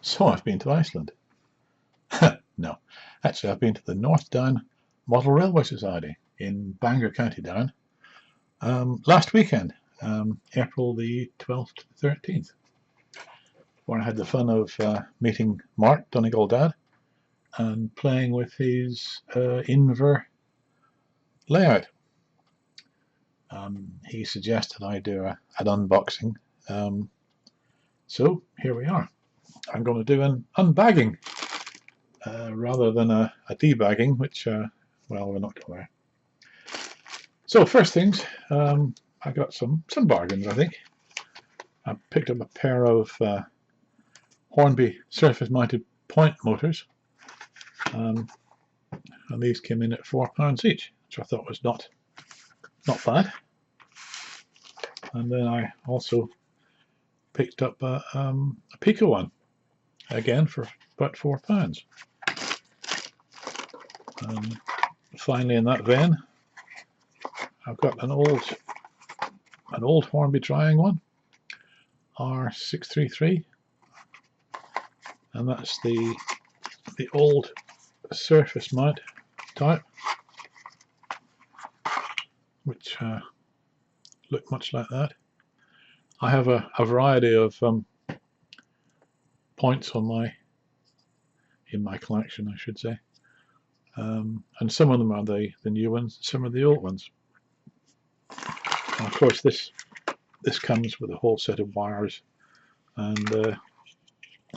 So I've been to Iceland. No, actually I've been to the North Down Model Railway Society in Bangor County Down last weekend, April the 12th to the 13th, where I had the fun of meeting Mark, Donegal Dad, and playing with his Inver layout. He suggested I do an unboxing, so here we are. I'm going to do an unbagging rather than a debagging, which, well, we're not going there. So first things, I got some bargains, I think. I picked up a pair of Hornby surface-mounted point motors, and these came in at £4 each, which I thought was not bad. And then I also picked up a Pico one, again for about £4. Finally, in that vein, I've got an old Hornby drying one, R633, and that's the old surface mount type, which look much like that. I have a variety of points on in my collection, I should say, and some of them are the new ones, some are the old ones. And of course, this comes with a whole set of wires and a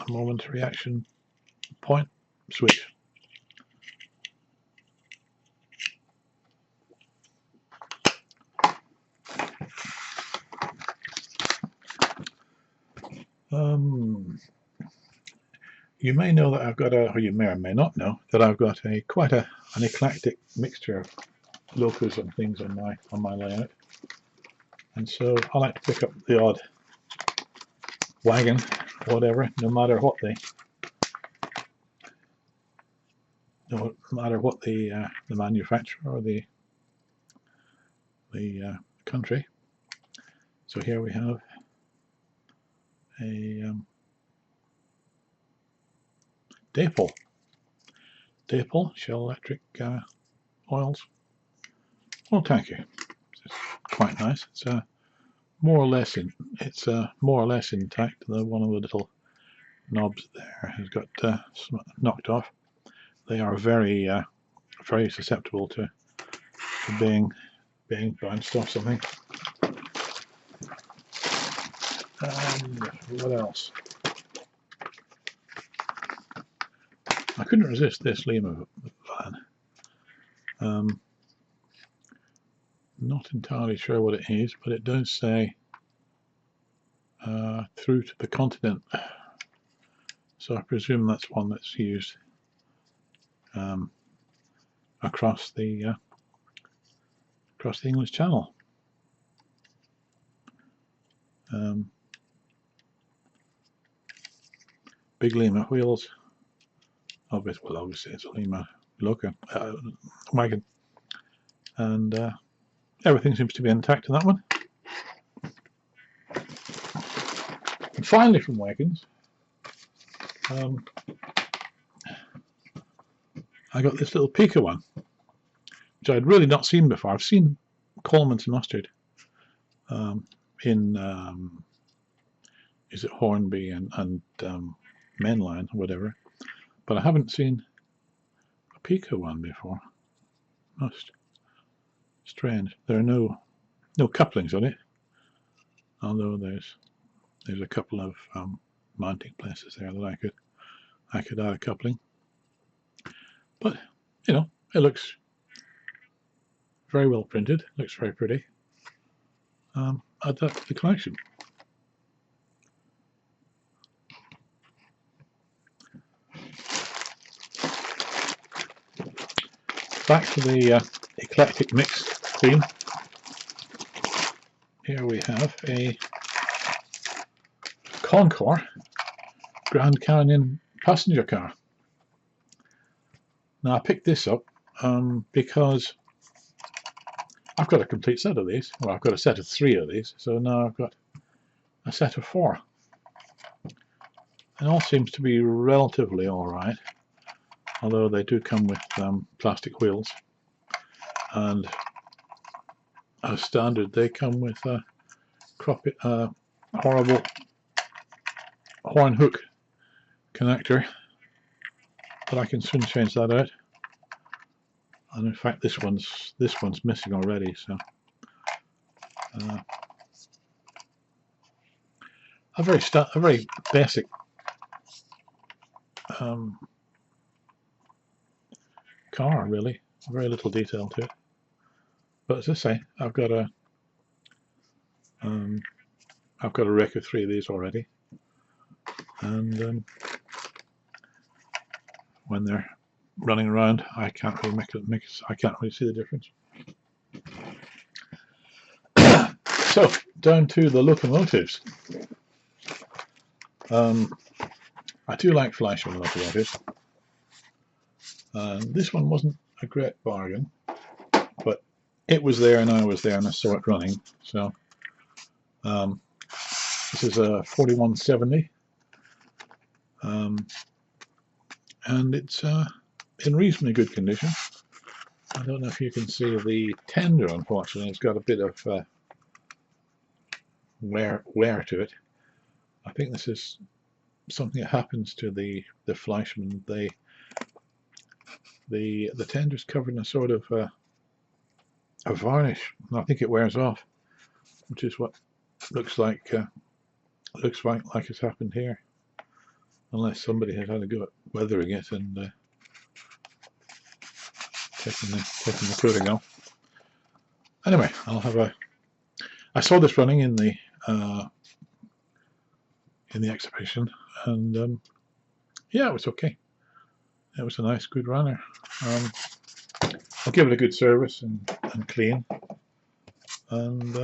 momentary action point switch. You may know that I've got or you may or may not know that I've got quite an eclectic mixture of locos and things on my layout, and so I like to pick up the odd wagon, whatever, no matter what the manufacturer or the country. So here we have a Dapol Shell Electric oils. Well, thank you. It's quite nice. It's more or less intact. One of the little knobs there has got knocked off. They are very susceptible to being bounced off something. What else? I couldn't resist this Lima van. Not entirely sure what it is, but it does say through to the continent. So I presume that's one that's used across the English Channel. Big Lima wheels. Obviously it's a Lima loco wagon, and everything seems to be intact in that one. And finally, from wagons, I got this little Pico one, which I'd really not seen before. I've seen Coleman's mustard in is it Hornby and Mainline or whatever, but I haven't seen a Pico one before. Most strange. There are no couplings on it, although there's a couple of mounting places there that I could add a coupling. But you know, it looks very well printed. Looks very pretty. Add that to the collection. Back to the eclectic mix theme. Here we have a Concours Grand Canyon passenger car. Now I picked this up because I've got a complete set of these. Well, I've got a set of 3 of these, so now I've got a set of 4. It all seems to be relatively alright, although they do come with plastic wheels, and as standard they come with a horrible horn hook connector, but I can soon change that out. And in fact this one's missing already, so a very basic car, really. Very little detail to it. But as I say, I've got a wreck of 3 of these already, and when they're running around, I can't really I can't really see the difference. So down to the locomotives. I do like Fleischmann locomotives. This one wasn't a great bargain, but it was there and I was there and I saw it running. So this is a 4170, and it's in reasonably good condition. I don't know if you can see the tender, unfortunately. It's got a bit of wear to it. I think this is something that happens to the Fleischmann. The tender's covered in a sort of a varnish, and I think it wears off, which is what looks like it's happened here, unless somebody has had a go at weathering it and taking the coating off. Anyway, I saw this running in the exhibition, and yeah, it was okay. It was a nice, good runner. I'll give it a good service and clean, and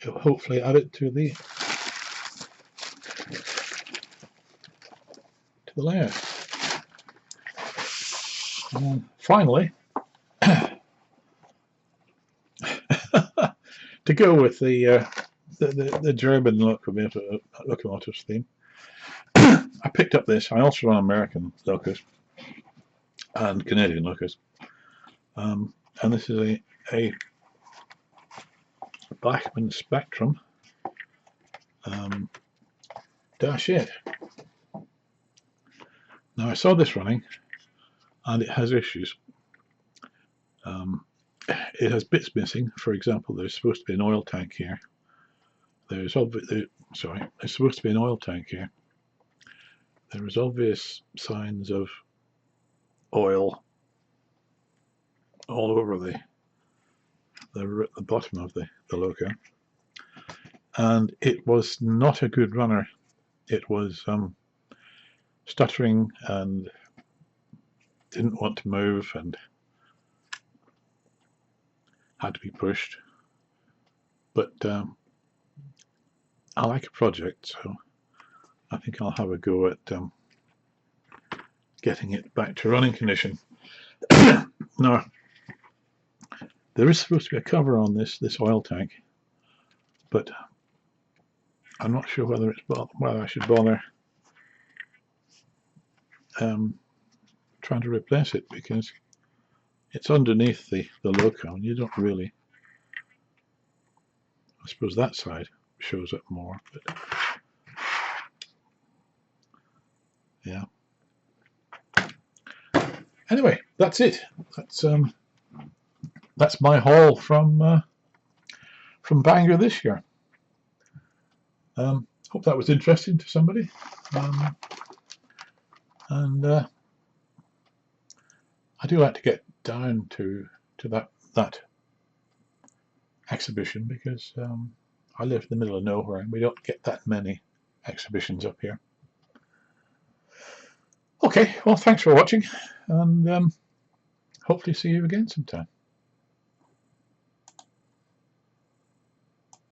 it'll hopefully add it to the layout. And finally, to go with the German locomotives theme, I picked up this. I also run American locos and Canadian locos, and this is a Bachmann Spectrum -8. Now I saw this running, and it has issues. It has bits missing. For example, there's supposed to be an oil tank here. There's supposed to be an oil tank here. There is obvious signs of oil all over the bottom of the loco, and it was not a good runner. It was stuttering and didn't want to move and had to be pushed. But I like a project, so I think I'll have a go at getting it back to running condition. Now, there is supposed to be a cover on this oil tank, but I'm not sure whether I should bother trying to replace it, because it's underneath the loco, and you don't really. I suppose that side shows up more, but yeah. Anyway, that's it. That's my haul from Bangor this year. Hope that was interesting to somebody, and I do like to get down to that exhibition, because I live in the middle of nowhere and we don't get that many exhibitions up here. Okay, well, thanks for watching, and hopefully see you again sometime.